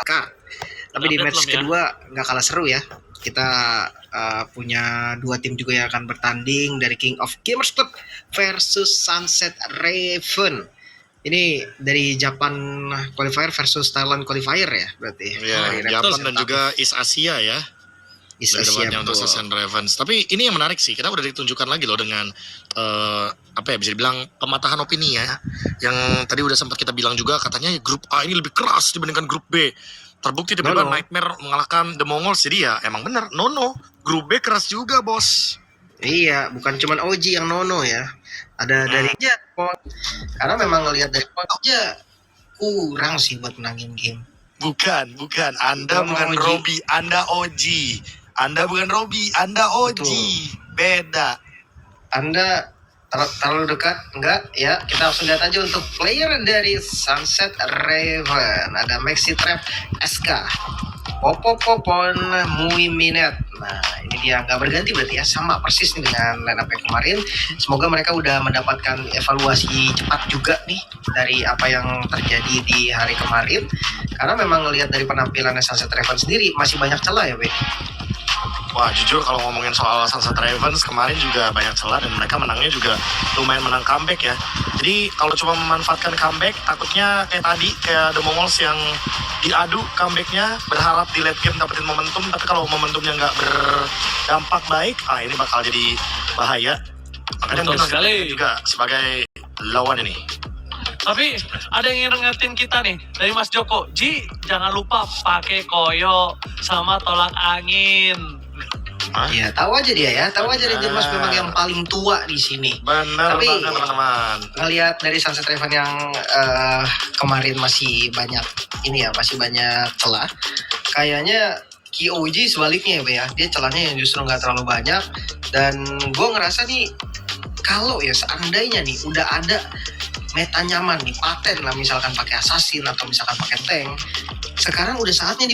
Kak. Tapi di match kedua nggak kalah seru ya. Kita punya dua tim juga yang akan bertanding dari King of Gamers Club versus Sunset Raven. Ini dari Japan Qualifier versus Thailand Qualifier ya berarti. Ya, Japan dan juga East Asia ya. East Asia untuk Sunset Ravens. Tapi ini yang menarik sih, kita udah ditunjukkan lagi loh dengan apa ya, bisa dibilang pematahan opini ya. Yang tadi udah sempat kita bilang juga, katanya grup A ini lebih keras dibandingkan grup B. Terbukti tiba-tiba Nightmare mengalahkan The Mongols. Jadi ya emang bener, Nono grup B keras juga bos. Iya, bukan cuman OG yang Nono ya. Ada dari Jackpot. Karena memang ngelihat dari aja kurang sih buat menangin game. Bukan. Anda bukan Robby, Anda OG. Anda bukan Robby, Anda OG. Betul. Beda. Anda terlalu dekat, enggak ya? Kita langsung lihat aja untuk player dari Sunset Raven. Ada Maxi Trap SK, Popopopon, Mui Minet. Nah, ini dia nggak berganti berarti ya, sama persis nih dengan lineup yang kemarin. Semoga mereka udah mendapatkan evaluasi cepat juga nih dari apa yang terjadi di hari kemarin. Karena memang ngelihat dari penampilan Sunset Raven sendiri masih banyak celah ya, Be. Wah, jujur kalau ngomongin soal Sunset Ravens kemarin juga banyak celah dan mereka menangnya juga lumayan menang comeback ya. Jadi kalau cuma memanfaatkan comeback, takutnya kayak tadi, kayak The Mongols yang diadu comebacknya, berharap di late game dapetin momentum, tapi kalau momentumnya nggak berdampak baik, ini bakal jadi bahaya. Makanya kita juga sebagai lawan ini. Tapi ada yang ngingetin kita nih dari Mas Joko, Ji jangan lupa pakai koyo sama tolak angin. Iya, tahu aja dia ya, tahu aja Ranger Mas memang yang paling tua di sini. Benar, tapi teman-teman. Ngelihat dari Sunset Raven yang kemarin masih banyak ini ya, masih banyak celah. Kayaknya KOG sebaliknya ya, Be ya. Dia celahnya yang justru nggak terlalu banyak. Dan gue ngerasa nih, kalau ya seandainya nih udah ada meta nyaman nih, paten lah misalkan pakai assassin atau misalkan pakai tank. Sekarang udah saatnya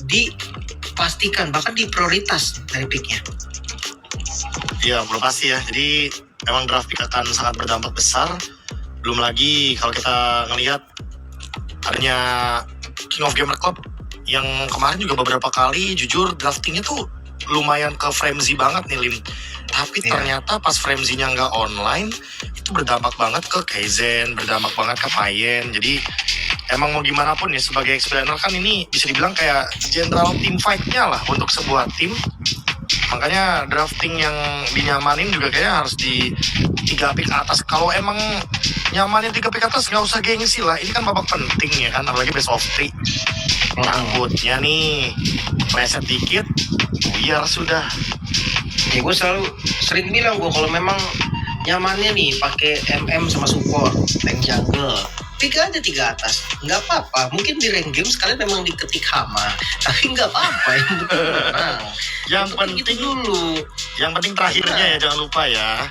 dipastikan, bahkan diprioritas dari picknya. Iya, belum pasti ya. Jadi emang draft pick akan sangat berdampak besar. Belum lagi kalau kita ngelihat adanya King of Gamer Club yang kemarin juga beberapa kali jujur draftingnya tuh lumayan ke frenzy banget nih, Lim. Tapi ternyata pas frenzy-nya nggak online, itu berdampak banget ke Kaizen, berdampak banget ke Payen. Jadi emang mau gimana pun ya, sebagai explainer kan ini bisa dibilang kayak general team fight-nya lah untuk sebuah tim. Makanya drafting yang dinyamanin juga kayaknya harus di 3 pick atas. Kalau emang nyamanin 3 pick atas nggak usah gengsi lah. Ini kan babak penting ya kan, apalagi best of 3. Takutnya nih meleset dikit, biar sudah. Ya gue sering bilang kalau memang nyamannya nih pakai MM sama support, tank jungle, pick aja 3 atas, nggak apa-apa. Mungkin di rank game sekalian memang diketik hama, tapi nggak apa-apa. Yang penting gitu dulu. Yang penting terakhirnya ya, jangan lupa ya.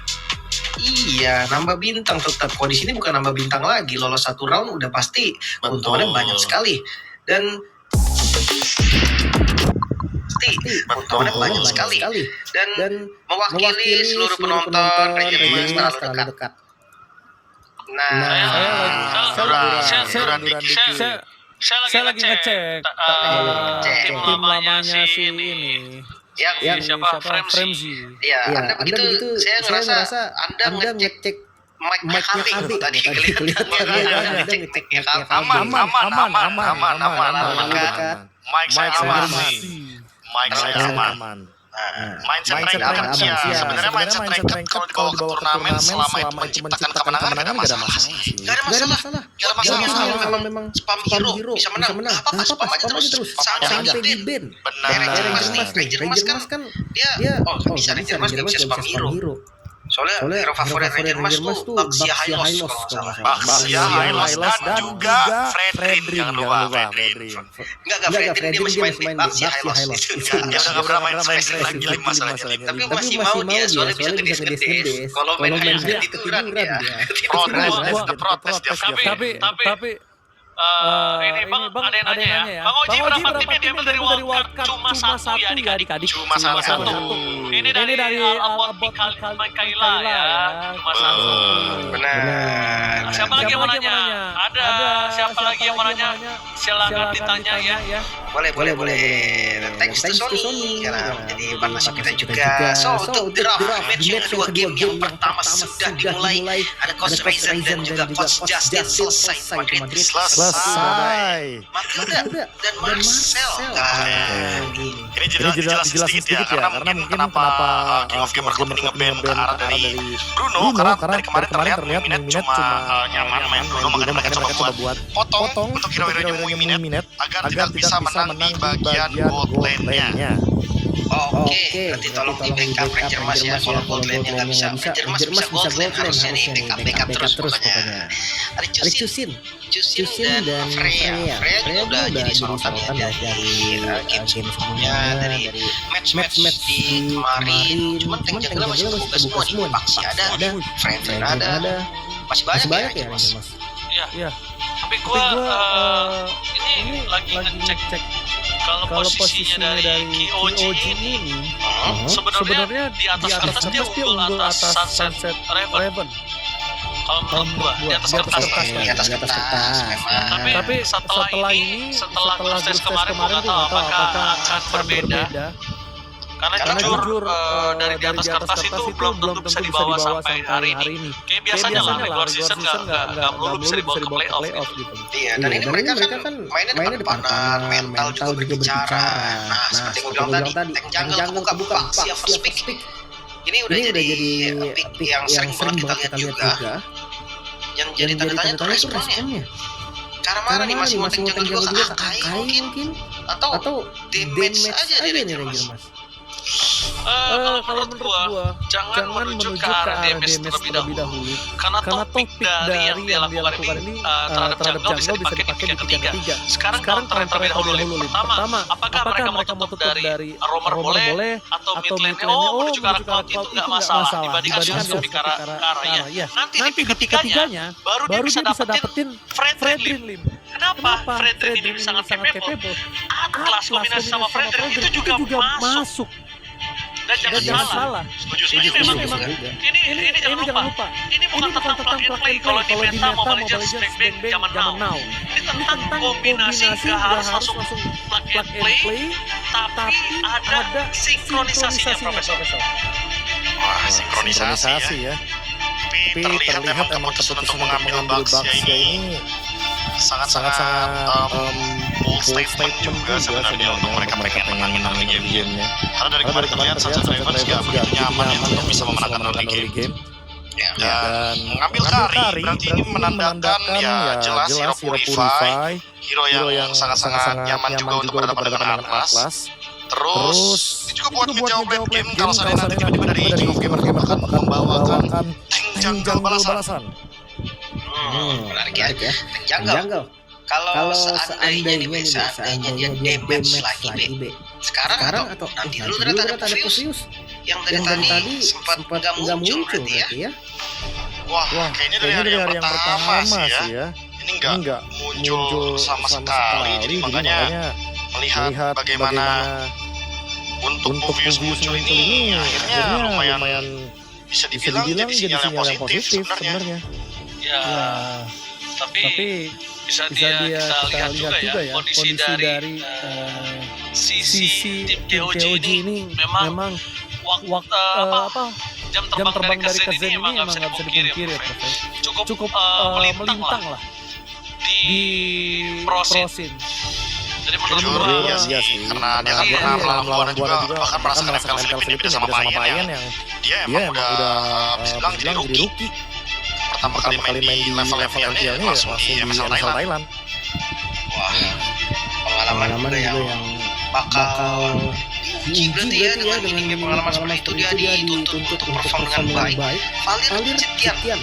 Iya, nambah bintang tetap. Kalau di sini bukan nambah bintang lagi, lolos 1 round udah pasti keuntungannya banyak sekali. Dan keuntungannya banyak sekali. Dan mewakili seluruh penonton Ranger terlalu dekat. Saya lagi ngecek tim lamanya si ini. Yang siapa? Frenzy. Ya, Anda begitu, saya ngerasa Anda ngecek mic KB tadi kelihatan. Aman. Mindset aman. Mindset rank ya. Sebenarnya mindset rank kalau dibawa ke turnamen selama itu menciptakan kemenangan gak ada masalah sih. Gak ada masalah. Memang spam hero bisa menang. Apa spam aja terus sampai di ban. Benar. Ranger Mas kan dia bisa Ranger Mas gak bisa spam hero. Soalnya hero favorit Ranger Mas tuh Baxia Hylos kalau nggak salah. Baxia Hylos dan juga Fredrin, jangan lupa Fredrin. Enggak, Fredrin dia masih main Baxia Hylos. Dia udah gak pernah main Fredrin lagi masalahnya. Tapi masih mau dia, soalnya bisa ngedes. Kalau main Fredrin ketiduran dia. Protes dia. Tapi ini Bang ada yang nanya ya. Bang Oji berapa tim yang diambil dari Wildcard? Cuma satu ya adik-adik. Cuma satu. Ini dari Albot Mikaela ya. Cuma satu. Benar. Siapa lagi yang mau nanya? Ada. Siapa lagi yang mau nanya? silakan ditanya ya. Boleh. Thanks to Sony karena jadi partnership kita juga. So untuk draft match yang kedua, game yang pertama sudah dimulai. Ada Coach Ryzen dan juga Coach Justin selesai. Madrid Selesai. Matilda dan Marcel. Ini jelas sedikit ya, karena mungkin kenapa King of Gamer Club ini nge-ban ke arah dari Bruno, karena dari kemarin terlihat Minute cuma nyaman main Bruno, makanya mereka coba buat potong untuk hero-hero yang Minute agar tidak bisa menang di bagian gold lane-nya. Oke, berarti tolong di backup Ranger Mas ya. Kalau gold lane-nya nggak bisa, Ranger Mas bisa gold lane, harusnya nih backup terus pokoknya. Ada Jusin dan Freya. Freya juga udah jadi sorotan ya dari game sebelumnya, dari match di kemarin. Cuman tank jungle masih terbuka semua nih. Paxi ada, Friend ada, masih banyak ya Ranger Mas. Iya. Tapi gua ini lagi ngecek kalau posisinya dari KOG ini sebenarnya di atas kertas dia unggul atas Sunset Raven. Kalau menurut gua di atas kertas. Di atas kertas memang. Tapi setelah grup stage kemarin gua nggak tahu apakah akan berbeda. Karena jujur dari di atas kertas itu belum tentu bisa dibawa sampai hari ini. Kayak biasanya lah regular season nggak melulu bisa dibawa ke playoff gitu. Iya, dan ini mereka kan mainnya depan mental juga berbicara. Nah, seperti yang gue bilang tadi, tank jungle buka Paxi first pick. Ini udah jadi pick yang sering banget kita lihat juga. Yang jadi tanda-tanya tuh responnya. Cara mana nih masih mau tank jungle juga ke Akai mungkin? Atau damage aja di Ranger Mas? Kalau menurut gua jangan menuju ke arah damage terlebih dahulu karena topik dari yang dia lakukan ini terhadap jungle bisa dipakai di pick yang ketiga. Sekarang counter terlebih dahulu. Pertama, apakah mereka mau tutup dari roamer boleh atau mid lane menuju ke arah cloud itu nggak masalah dibandingkan langsung ke arah ya. Nanti di pick ketiganya baru dia bisa dapetin Fredrin Lim. Kenapa Fredrin ini sangat capable? Atlas kombinasi sama Fredrin itu juga masuk. Dan jangan salah. Setuju. Ini jangan lupa. Ini bukan tentang plug and play. Kalau di meta Mobile Legends back zaman now. Ini tentang kombinasi nggak harus langsung plug and play, tapi ada sinkronisasinya, Profesor. Wah, sinkronisasi ya. Tapi terlihat emang keputusan untuk mengambil Baxia ini sangat bold statement juga sebenarnya untuk mereka pengen menang di gamenya. Karena dari kemarin terlihat Sunset Ravens gak begitu nyaman ya untuk bisa memenangkan early game. Dan mengambil carry berarti ini menandakan ya jelas hero Purify, hero yang sangat nyaman juga untuk berhadapan dengan Atlas. Terus ini juga buat ngejawab late game kalau seandainya nanti tiba-tiba dari King of Gamer akan membawakan tank jungle balasan. Menarik ya, tank jungle. Kalau seandainya dia damage lagi B. Sekarang atau nanti dulu ternyata ada Perseus yang dari tadi sempat nggak muncul berarti ya. Wah, kayaknya dari hari yang pertama sih ya. Ini nggak muncul sama sekali. Jadi makanya melihat bagaimana untuk Mobius muncul ini akhirnya lumayan bisa dibilang jadi sinyal yang positif sebenarnya. Ya, tapi bisa kita lihat juga ya kondisi dari sisi tim KOG ini memang jam terbang dari Zen ini emang nggak bisa dipungkiri ya, cukup melintang lah di prosin. Jadi menurut gua iya sih, karena dia kan pernah melawan juga bahkan merasakan MPL Filipina beda sama Payan yang dia emang udah bisa bilang jadi rookie. Pertama kali main di level FPL-nya langsung di MSL Thailand. Wah, pengalaman juga yang bakal diuji berarti ya dengan pengalaman seperti itu dia dituntut untuk perform dengan baik. Valir Cetian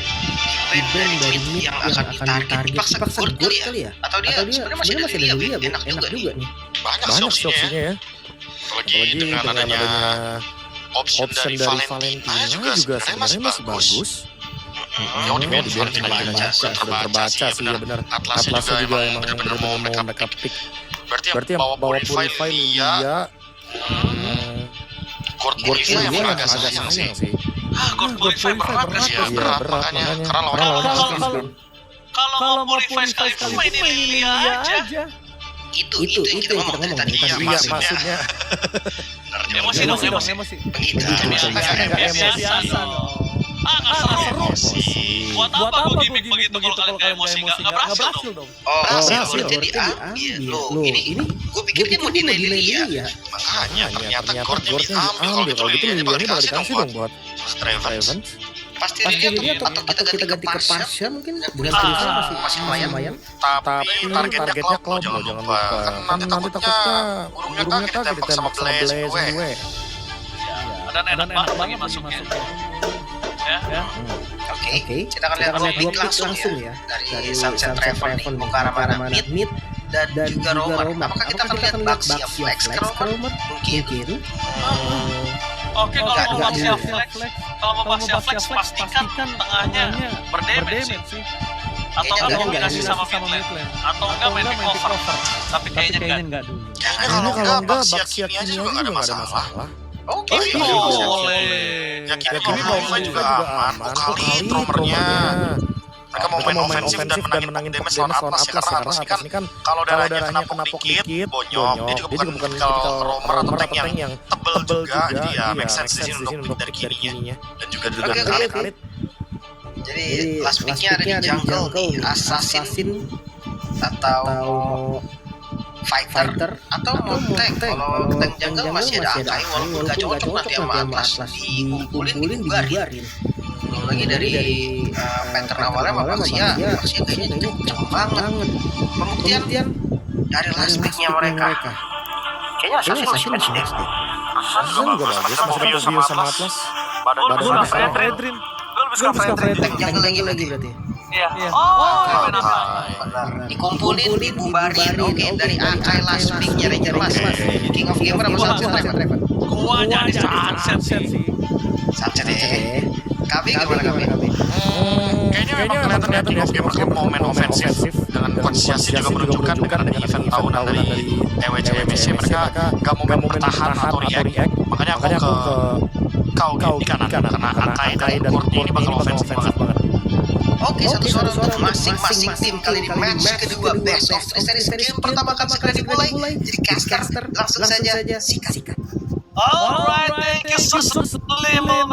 di band dari mid yang akan ditarik dipaksa gord kali ya? Atau dia sebenarnya masih ada dia enak juga nih. Banyak sih opsinya ya. Apalagi dengan adanya option dari Valentina juga sebenarnya masih bagus. Yang di band sudah terbaca sih ya benar. Atlasnya juga emang benar-benar mau mereka pick. Berarti yang bawa Purify dia Gord Purify yang agak sayang sih. God Purify berat ya, makanya karena lawannya kalau mau Purify sekali mainin Lilia aja. Itu yang kita ngomong dari tadi. Iya, maksudnya. Emosi. Biasa. Nggak seru. Emosi. Buat apa gue gimmick begitu kalau kalian nggak emosi? Nggak berhasil dong. Oh, Berhasil, berarti diambil. Loh, ini gue pikir dia mau delay ya. Makanya ternyata Gordnya diambil. Kalau gitu miliarnya bakal dikasih dong buat Traven. Pasti dilihat atau kita ganti ke Pasha mungkin dengan tulisan masih lumayan. Tapi targetnya Cloud loh, jangan lupa. Kan nanti takutnya burungnya kaget ditembak sama Blaze gue. Dan enak banget masuknya. Ya. Oke. Kita akan lihat dua pick langsung ya dari Sunset Raven nih. Mau ke arah mana? Mid dan juga Roman. Apakah kita akan lihat Baxia Flex ke Roman? Mungkin. Oke, kalau mau Baxia Flex, pastikan tengahnya berdamage sih. Atau nggak kombinasi sama midlane, atau nggak main cover. Tapi kayaknya nggak dulu. Kalau enggak Baxia Kini juga nggak ada masalah. Oke, boleh. Ya Kini juga aman. Kali promernya. Mereka mau main ofensif dan menangin damage lawan atas ya, karena atas ini kan kalau darahnya kena pok dikit, bonyok. Dia juga bukan kalau romer atau tank yang tebel juga, jadi ya make sense di sini untuk pick dari Kininya. Dan juga Khalid. Jadi last picknya ada di jungle nih, assassin atau fighter atau mau tank. Kalau tank jungle masih ada Akai, walaupun gak cocok nanti sama Atlas dikumpulin dibiarin. Belum lagi dari pattern awalnya sama Baxia kayaknya kenceng banget. Pembuktian dari last picknya mereka. Kayaknya assassin masih deh. Assassin juga bagus, masih ada Bio sama Atlas. Gue nggak Fredrin. Gue lebih suka Fredrin. Tank jungle lagi berarti. Iya. Oh, dikumpulin, dibubarin. Oke, dari Akai last picknya Ranger Mas. King of Gamer sama Sunset Raven. Gua jadi Sunset sih. Sunset deh. Kami gimana kami? Kayaknya memang kelihatan King of Gamer mau main ofensif dengan konsesiasi juga menunjukkan dengan adanya event tahunan dari EWCMC mereka gak mau main bertahan atau react. Makanya aku ke kau di kanan karena Akai dan Courtney ini bakal ofensif banget. Oke, satu suara untuk masing-masing tim kali di match kedua best of 3 series game pertama akan segera dimulai. Jadi caster langsung saja sikat. Alright, thank you so much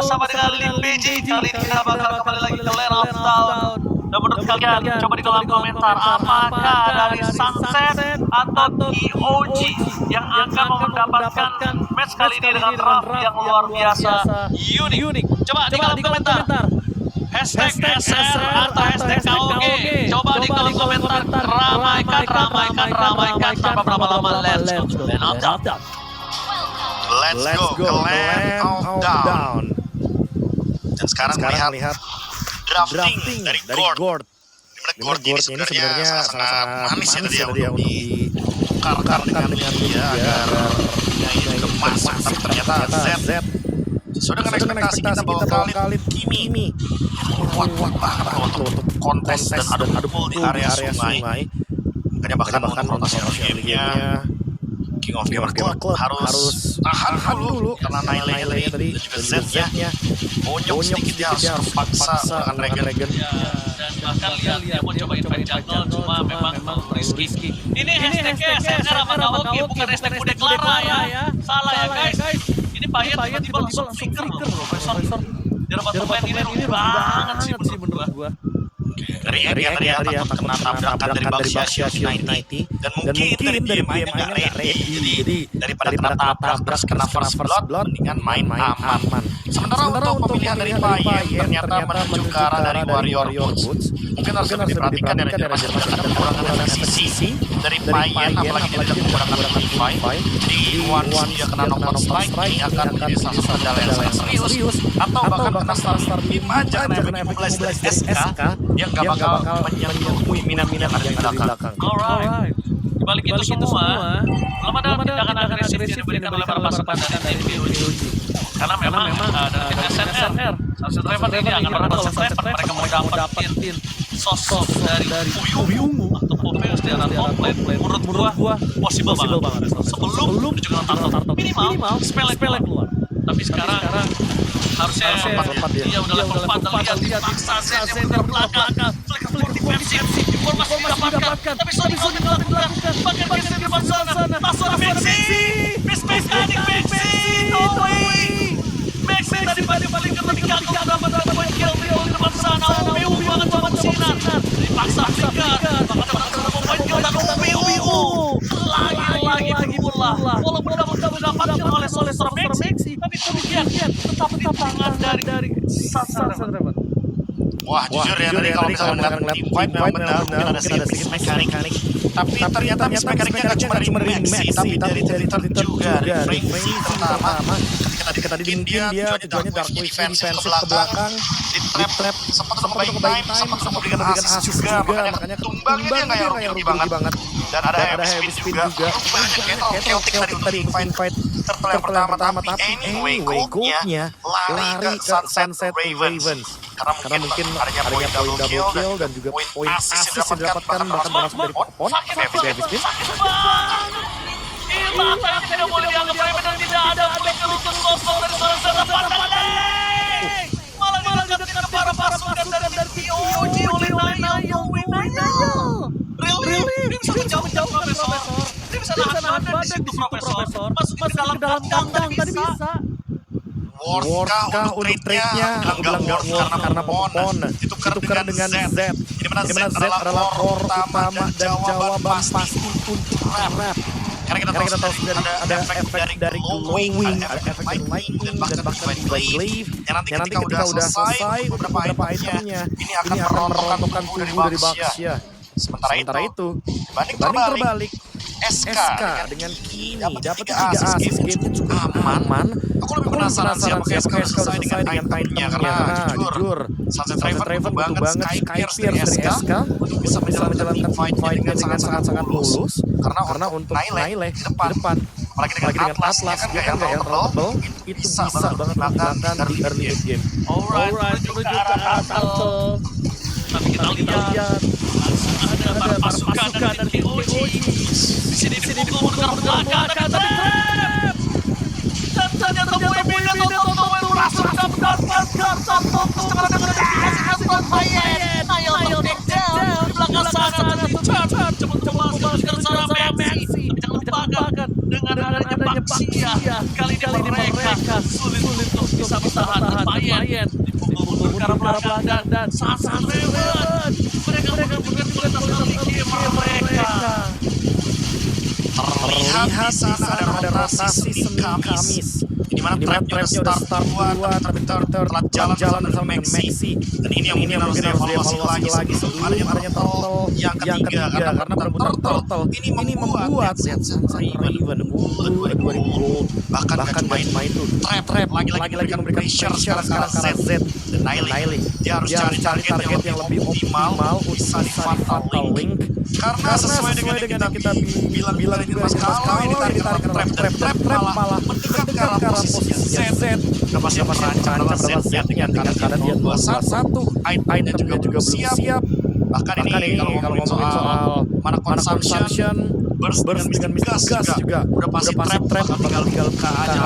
bersama dengan Lim BJ. Kali ini kita bakal kembali lagi ke Land of Dawn. Dan menurut kalian, coba di kolom komentar apakah dari Sunset atau EOG yang akan mendapatkan match kali ini dengan draft yang luar biasa unik. Coba di kolom komentar. Hashtag SR atau hashtag KOG. Coba di kolom komentar ramaikan tanpa berlama-lama. Let's go to Land of Dawn. Let's go ke Land of Dawn. Dan sekarang melihat drafting dari Gord. Gord ini sebenarnya sangat manis ya tadi ya untuk ditukarkan dengan dia agar dia masuk. Tapi ternyata Z sesuai dengan ekspektasi kita bawa Khalid Kimi. Kuat banget untuk kontes dan adu pul di area sungai. Makanya bahkan rotasi gamenya King of Gamer Club harus tahan dulu karena Nailay tadi dan juga Z-nya bonyok sedikit dia harus terpaksa dengan Regen. Dan bahkan lihat dia mau coba invite jungle cuma memang risky. Ini hashtagnya SNR sama KOG bukan hashtag Bude Clara ya. Salah ya guys. Ini Payen tiba-tiba langsung finger loh Profesor. Di tempat pemain ini rugi banget sih menurut gua. React ya takut kena tabrakan dari Baxia United dan mungkin dari BMI-nya nggak ready. Jadi daripada kena tabrak terus kena first blood mendingan main aman. Sementara untuk pemilihan dari Payen ternyata menuju ke arah dari Warrior Boots. Mungkin harus lebih diperhatikan ya Ranger masih ada kekurangan efisiensi dari Payen apalagi dia tidak menggunakan Unify. Jadi once dia kena knockdown strike ini akan menjadi salah satu kendala yang sangat serius atau bahkan kena start 5 aja kena efek 15 SK yang gak bakal menyentuh minat-minat yang ada di belakang. Alright. Dibalik itu semua, belum ada tindakan agresif yang diberikan oleh para pasukan dari tim EOG. Karena memang dari tim SNR, Sunset Raven ini akan berada Sunset Raven, mereka mau dapetin sosok dari Ubi Ungu atau Popeyes di arah top lane. Menurut gua possible banget. Sebelum menuju ke turtle minimal spell keluar. Tapi sekarang harusnya dia udah level 4 lihat dipaksa Z yang belakang. defensif. Informasi didapatkan, tapi Sonic dilakukan. Bagian kiri depan sana, langsung ada Maxi. Miss Adik Maxi, no way. Maxi tadi paling ketika dapat poin kill di depan sana. Ubiu banget banget sinar. Dipaksa Flicker, bakal dapat poin kill dan Ubiu. Lagi bola. Walaupun didapatkan oleh seorang Maxi, tapi kemudian tetap di tangan dari Sunset. Wah, jujur ya tadi kalau misalnya melihat team fight memang benar mungkin ada sedikit mekanik. Tapi ternyata mekaniknya nggak cuma dari Maxi, tapi dari Twitter juga dari Maxi pertama. Ketika tadi mungkin dia tujuannya dark wave defensive ke belakang, di trap, sempat untuk buying time, sempat untuk memberikan assist juga, makanya tumbangnya dia nggak yang rugi banget. Dan ada heavy spin juga. Chaotic tadi untuk team fight tertelep pertama, tapi anyway goalnya lari ke Sunset Ravens. Karena mungkin adanya poin double kill dan juga poin assist yang didapatkan bahkan berasal dari Pon. Heavy spin. Inilah apa yang tidak boleh dianggap remeh dan tidak ada poin keruntun kosong dari Sunset Ravens. Malah dilanjutkan ke para pasukan dari POG oleh Nayo. Really? Dia bisa menjauh Profesor. Dia bisa nahan badan di situ Profesor. Masuk ke dalam kandang tadi bisa. Worth-kah untuk trade-nya? Aku bilang gak worth karena Pon ditukar dengan Z. Dimana Z adalah core utama dan jawaban pasti untuk trap. Karena kita tahu sudah ada efek dari glowing, ada efek dari lightning, dan bahkan glaive. Yang nanti ketika udah selesai beberapa itemnya, ini akan merontokkan tubuh dari Baxia. Sementara itu, banding terbalik, SK dengan Kini dapat 3 assist, gamenya cukup aman. Aku lebih penasaran siapa SK udah selesai dengan itemnya, karena jujur Sunset Raven butuh banget Sky Pierce dari SK untuk bisa menjalankan fight-nya dengan sangat-sangat mulus. Karena untuk Naile di depan, apalagi dengan Atlas dia kan gak yang terlalu tebel, itu bisa banget melakukan dari early game. Alright, menuju ke arah Tante. Tapi kita lihat ada pasukan dari POG. Di sini dipukul ke belakang tapi trap. Dan ternyata Webin atau langsung dapatkan satu sekarang dengan dikasih Bayern. Nail take down di belakang sana ada charge. Coba membalaskan seorang Maxi. Tapi jangan lupakan dengan adanya Baxia. Kali ini mereka sulit untuk bisa bertahan Bayern. Dipukul ke arah belakang dan Sunset Ravens. Mereka bukan memiliki mereka. Terlihat di sana ada rotasi Senin Kamis. Di mana trapnya udah start duluan, tapi telat jalan bersama Maxi. Dan ini yang mungkin harus dievaluasi lagi sebelum adanya turtle yang ketiga. Karena perebutan turtle ini membuat Sunset Raven unggul 2000 gold. Bahkan gak cuma itu, trap lagi-lagi memberikan pressure sekarang ke arah Z dan Naile. Dia harus cari target yang lebih optimal untuk bisa di fatal link. Karena sesuai dengan yang kita bilang juga mas kalau ini ditarik trap malah mendekat ke arah posisinya Z. Udah pasti merancang adalah Z-nya dengan keadaan dia 2-1, itemnya juga belum siap. Bahkan ini kalau ngomongin soal mana consumption, burst dengan Mr. Gas juga udah pasti trap tinggal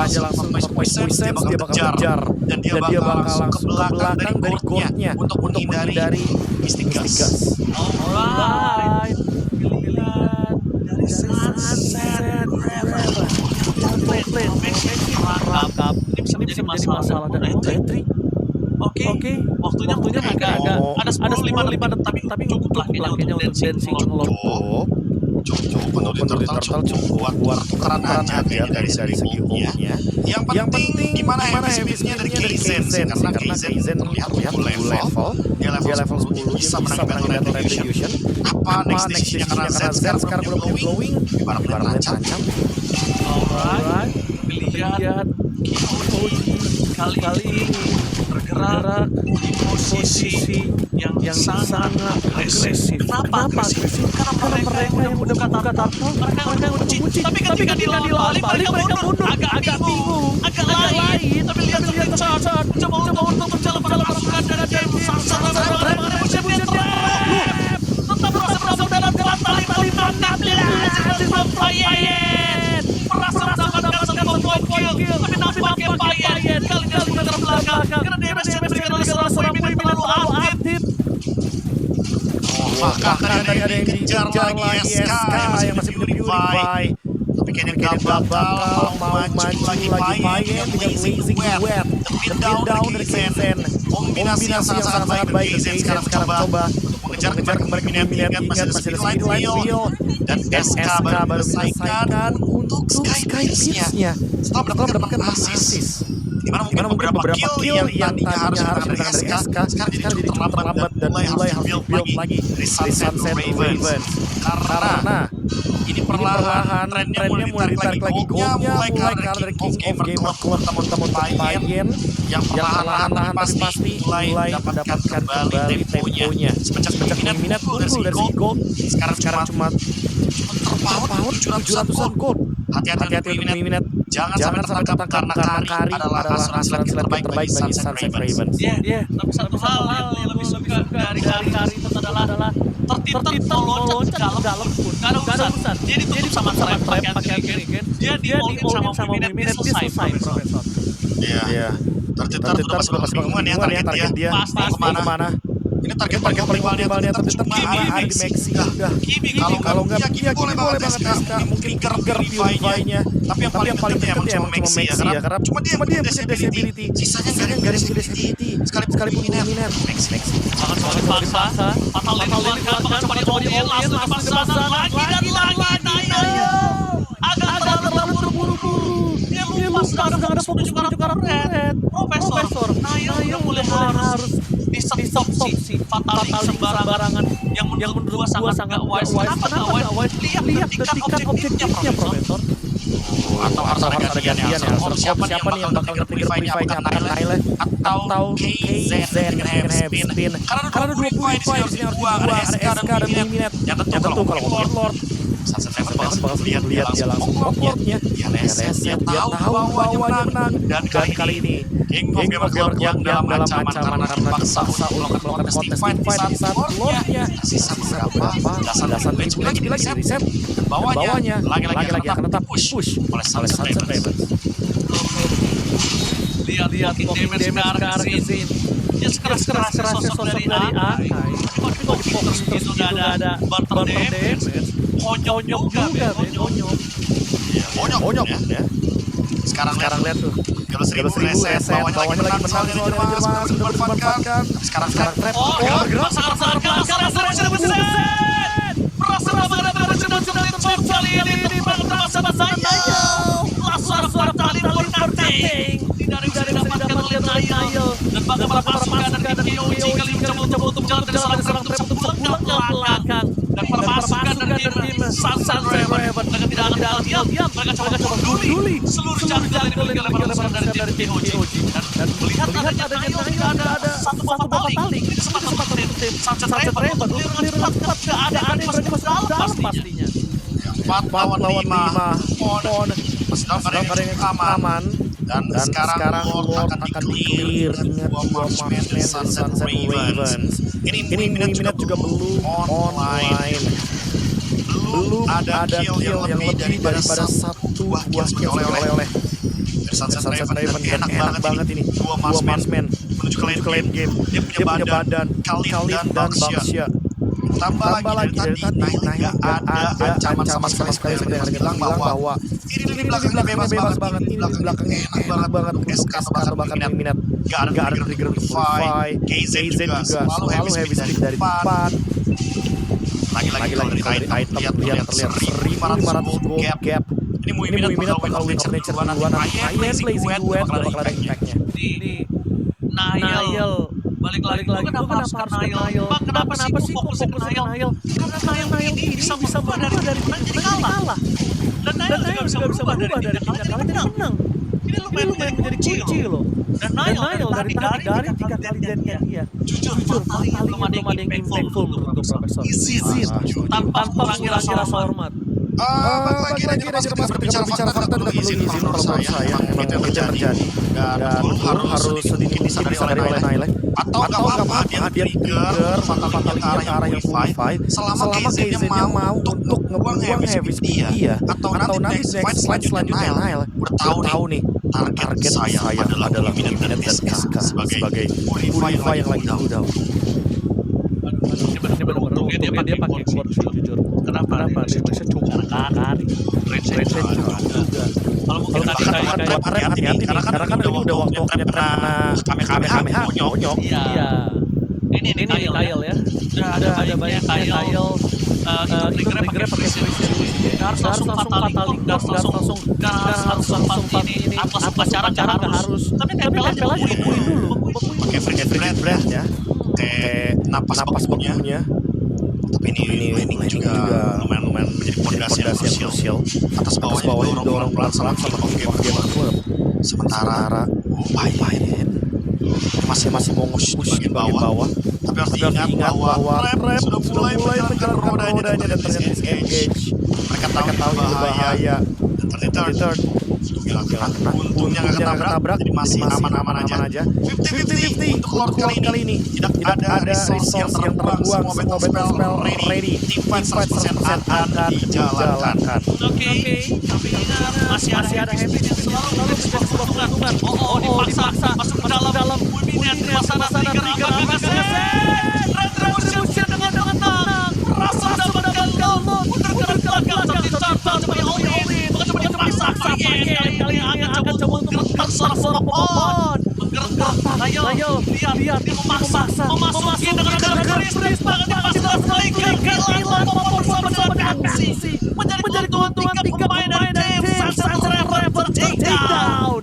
aja langsung poison dia bakal kejar dan dia bakal langsung ke belakang dari goldnya untuk menghindari Mr. Gas. Alright, pilihan dari Sunset Ravens. Rangkap. Ini bisa menjadi masalah dan entry. Oke. Waktunya agak ada 10-5 tapi cukup lah kayaknya untuk dancing cukup untuk di turtle cukup buat tukeran aja kayaknya dari segi umumnya. Yang penting gimana heavy spinnya dari Kaizen karena Kaizen terlihat level dia level 10 bisa menangani Battle Retribution. Apa next decision-nya karena Z sekarang udah punya glowing ibaratnya terancam. Alright, lihat kali ini bergerak di posisi yang sangat agresif. Kenapa agresif? Karena mereka yang udah buka turtle, mereka yang udah kunci. Tapi ketika dilawan balik mereka mundur. Agak bingung, agak lain. Tapi lihat charge, coba untuk berjalan pada pasukan dan ada Sunset Ravens tetap berasa dalam tali Bayern merasa mendapatkan satu poin kill, tapi nampaknya Bayern kali ini sudah terbelakang karena damage yang diberikan oleh seorang Webin terlalu aktif. Dikejar lagi SK yang masih punya Purify. Tapi kayaknya gak bakal mau maju lagi Payen dengan Blazing Web. The pin down dari Kaizen. Kombinasi yang sangat-sangat baik dari Kaizen sekarang coba mengejar kembali ke Minute. Ingat masih ada speed line wheel. Dan SK baru menyelesaikan untuk Sky Pierce-nya. Setelah mendapatkan 6 assist. Dimana mungkin beberapa kill yang tadinya harus datang dari SK sekarang jadi cukup terlambat dan mulai harus build lagi dari Sunset Ravens. Karena ini perlahan trennya mulai ditarik lagi goldnya mulai kalah dari King of Gamer Club teman-teman Payen yang perlahan tapi pasti mulai mendapatkan kembali temponya. Semenjak Minute unggul dari segi gold sekarang cuma terpaut 700-an gold. Hati-hati untuk Minute. Jangan sampai tertangkap karena Kari adalah asuransi terbaik bagi Sunset Ravens. Iya, tapi satu hal yang lebih suka dari Kari itu adalah tertib mau loncat ke dalam pun gak ada urusan. Dia ditutup sama trap pakai Agen. Dia di-all-in sama Minute, dia selesai, Profesor. Iya. Tertib pas kebingungan ya target dia. Mau kemana? Ini target paling optimalnya tetap cuma ada di Maxi. Kimi kalau nggak Kimi boleh banget SK mungkin trigger Purify-nya. Tapi yang paling penting emang cuma Maxi ya karena cuma dia punya disability. Sisanya nggak ada yang punya disability. Sekalipun Minute. Maxi. Sangat dipaksa. Fatal dikeluarkan, coba di-all-in, langsung dipaksa lagi dan lagi. Agak terlalu terburu-buru. Dia lupa sedang ada fokus menuju ke arah red. Profesor, Nail mulai harus di-stop si fatal sembarangan yang menurut gua sangat gak wise. Kenapa gak wise? Lihat dekat objektifnya, Profesor. Atau harus ada gantian ya. Siapa nih yang bakal nge-trigger Purify-nya? Apakah Nail atau Kaizen dengan heavy spin? Karena 2 Purify di sini harus dibuang. Ada SK dan Minute. Yang tentu kalau ngomongin Lord Sunset Ravens bakal lihat dia langsung outward-nya. Dia tahu bawahnya menang. Dan kali ini King of Gamer Club yang dalam ancaman karena dipaksa untuk melakukan testing fight di saat Lord-nya sisa beberapa belasan damage lagi di reset. Bawahnya lagi akan tetap push oleh Sunset Ravens. Lihat damage sekarang ke sini. Ya sekeras sosok dari Akai. Tapi kalau difokus gitu gak ada barter damage. Konyol juga, Konyol ya. Sekarang lihat tuh. Kalau 1000 reset, bawahnya lagi menang sudah dimanfaatkan. Sekarang trap. Bergerak sangat merasa banget kali ini masa-masanya. Langsung fatal importing. Tidak bisa didapatkan oleh Nail. Dan bagaimana pasukan dari KOG kali mencoba untuk jalan dari serang trap untuk pulang ke belakang. Dan pasukan dari tim Sunset Ravens dengan tidak ada diam, mereka coba peduli seluruh jalan yang dimiliki oleh pasukan dari tim KOG. Dan melihat adanya Nail tidak ada satu fataling, ini kesempatan untuk tim Sunset Ravens untuk cepat keadaan yang masih dalam pastinya. 4 lawan 5 Pon masih dalam keadaan yang aman. Dan sekarang Lord akan di-clear. Ingat 2 matchman Sunset Ravens. Ini Minute juga belum online. Belum ada kill yang lebih daripada 1 buah kill oleh Sunset Ravens. Enak banget ini 2 matchman menuju ke late game. Dia punya badan Khalid dan Baxia. Tambah lagi dari tadi Nail ada ancaman sama sekali seperti yang kita bilang bahwa ini di belakangnya bebas banget. Ini di belakangnya enak banget untuk SK atau bahkan Minute. Gak ada trigger untuk Purify. Kaizen juga selalu heavy speed dari depan. Lagi dari item terlihat 1500 gold gap. Ini Minute bakal win signature duluan. Payen Blazing Web bakal ada impact-nya. Nail balik lagi kenapa harus ke Nail? Kenapa sih fokus ke Nail? Karena Nail ini bisa berubah dari menang jadi kalah. Dan Nail juga bisa berubah dari tidak kalah jadi menang. Ini lumayan menjadi kunci loh. Dan Nail dari 3 kali jadinya dia. Jujur paling belum ada yang impactful untuk Profesor. Easy tanpa mengurangi rasa hormat. Lagi mas berbicara fakta tidak perlu izin kalau menurut saya emang itu yang terjadi dan harus sedikit disadari oleh Nail atau nggak apa-apa dia trigger fatal ke arah yang Purify selama Kaizennya mau untuk ngebuang heavy speed dia atau nanti next slide selanjutnya Nail udah tahu nih target saya adalah Minute dan SK sebagai Purify yang lagi down. ini benar-benar untungnya dia pakai core sih jujur. Kenapa? Dia bisa cukup kari. Range juga. Kalau mungkin tadi kayak hati-hati karena kan ini udah waktunya kena Kamehameha nyok. Iya. Ini Kyle ya. Ada banyak Kyle. Itu triggernya pakai series. Harus langsung fatalitas, harus langsung ini. Atlas upacara nggak harus. Tapi tempel aja dulu. Pakai frigate breath ya. Kayak napas bakunya. Tapi ini juga lumayan menjadi pondasi yang krusial. Atas bawahnya didorong pelan-pelan sama Game Club. Sementara Payen masih mau nge-push di bagian bawah. Tapi harus diingat bahwa Rap sudah mulai menjalankan rodanya dan ternyata disengage. Mereka tahu itu bahaya. Dan ternyata untungnya nggak ketabrak, jadi masih aman-aman aja. 50-50 untuk Lord kali ini. Tidak ada resource yang terbuang, semua battle spell ready. Team fight 100% akan dijalankan. Oke. Tapi masih ada happy yang selalu bisa keuntungan. Dipaksa masuk ke dalam. Wimine terpaksa trigger Retribution dengan tenang. Rasa mendapatkan Galmon. Mundur ke belakang tapi Turtle coba all-in. Coba dipaksa kali ini akan coba untuk terserap on. Menggerak. Ayo. Lihat dia memaksa. Memasuki dengan garis banget pasti terus melingkar. Hilang bersama Pepsi. Menjadi keuntungan 3 pemain dari tim Sunset Ravens takedown.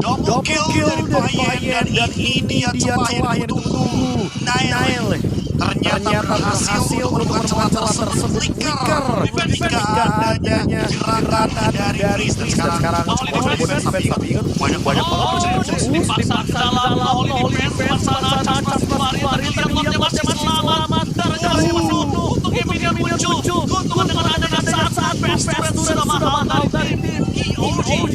Double kill dari Payen dan ini dia celah yang ditunggu. Nail ternyata berhasil menemukan celah tersebut. Flicker ketika adanya gerakan dari Tris dan sekarang tapi ingat banyak banget dipaksa ke dalam Oli defense sana cacat kemarin lihat lotnya masih selamat dari masih utuh untuk Emilia muncul keuntungan dengan adanya saat PSPS sudah mahal dari tim EOG.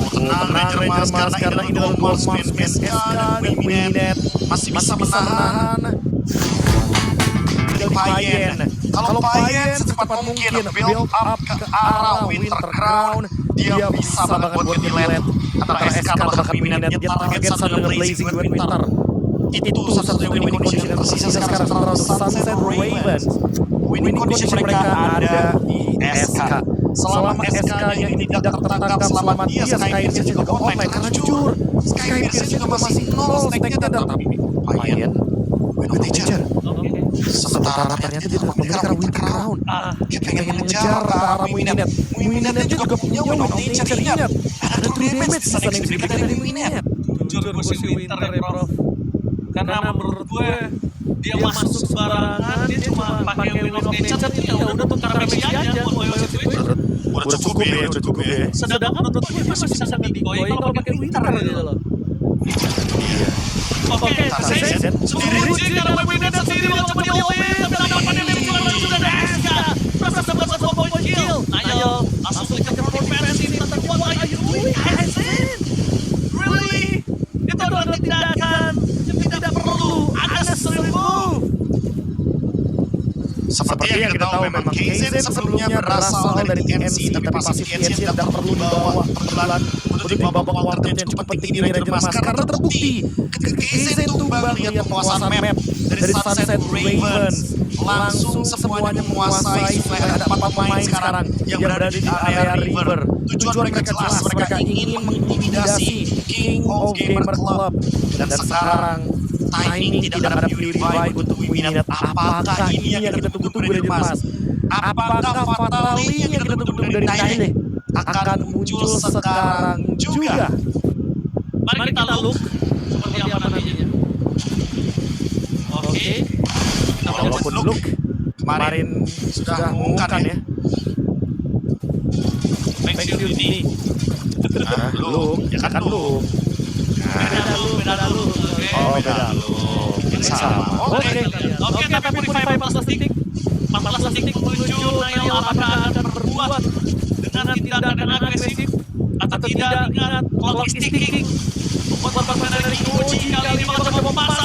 Tenang Ranger Mars karena ini adalah Marksman SK dan Wiminet masih bisa menahan Payen. Kalau Payen secepat mungkin build up ke arah Winter Crown, dia bisa banget buat nilai antara SK atau bahkan Wiminet. Dia target dengan Blazing Winter. Itu satu-satunya winning condition yang tersisa sekarang antara Sunset Ravens. Winning condition mereka ada di SK. Selama SK-nya ini tidak tertangkap, selama dia Skypierce juga online. Karena jujur, Skypierce juga masih nol stack-nya dan tapi Payen Winter Nature. Sementara ternyata dia dapat mengejar Winter Crown. Dia pengen mengejar ke arah Wiminet. Wiminet juga punya Winter Nature, ingat. Ada true damage yang sedikit dari Wiminet. Jujur gue si Winter ya Prof. Karena menurut gue dia masuk sembarangan, dia cuma pakai Wind of Nature ya udah tukar Messi aja buat Loyal Situation. Udah cukup ya. Sedangkan menurut gue dia masih bisa nge-decoy kalau pakai Winter gitu loh. Oke, sendiri karena Wind sendiri mau coba di-all-in, tapi nampaknya dia juga ada SK. Proses dapat 1 point kill. Ayo, langsung flicker ke defense ini. What are you doing, Aizen? Really? Itu adalah tindakan yang tidak perlu. Ada move. Seperti yang kita tahu memang KZ sebelumnya berasal dari TNC, tapi pasif TNC tidak perlu dibawa perkenalan untuk di babak quarter yang cukup penting di Ranger Mars karena terbukti KZ tumbang lihat penguasaan map dari Sunset Ravens langsung semuanya menguasai. Ada 4 pemain sekarang yang berada di area river. Tujuan mereka jelas, mereka ingin mengintimidasi King of Gamer Club dan sekarang timing tidak ada purify untuk Wiminet. Apakah ini yang kita tunggu-tunggu dari Mas? Apakah Fatali yang kita tunggu-tunggu dari Naile akan muncul sekarang juga? Mari kita look seperti apa nantinya. Oke. Walaupun look kemarin sudah mengumumkan ya. Thank you ini. Look, ya kan look. Beda lu. Oh, beda lu. Sama. Oke, tapi 45 detik. 14 detik menuju Nail apakah akan berbuat dengan tindakan agresif atau tidak. Ingat, clock is ticking. Buat pemain dari Uji kali ini mencoba memasang